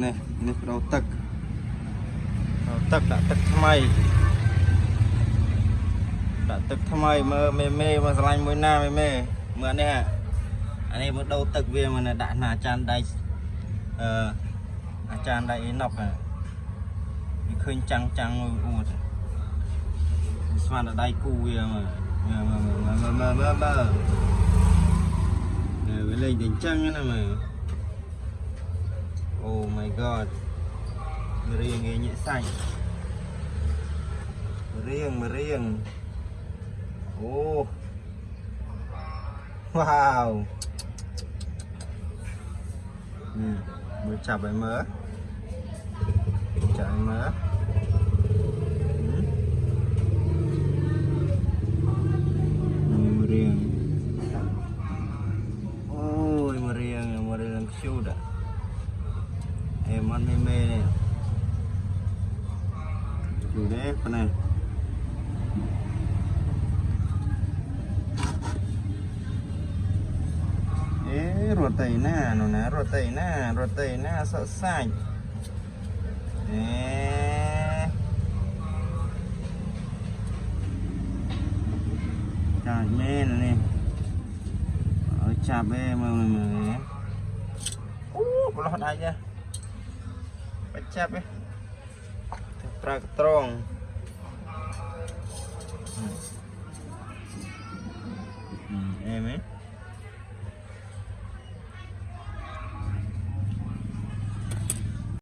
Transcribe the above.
này đầu tật đã tật tham ai mơ mê mà lanh môi na mê mượn đây hả anh em bắt đầu tật về mà đã là tràn đầy tràn đầy nọc à khơi trăng xoan ở đây cu mà với lên đến trăng nữa mà oh my god riêng nghe nhẹ xanh riêng oh wow mới chập lại mớ riêng ôi mà riêng siêu đã em ăn mê này chủ đề phần này ruột tẩy na nó ná ruột tẩy na sợ sai trời mê này ở chạp em mà có lọt ai chưa bạch chạp ấy trăng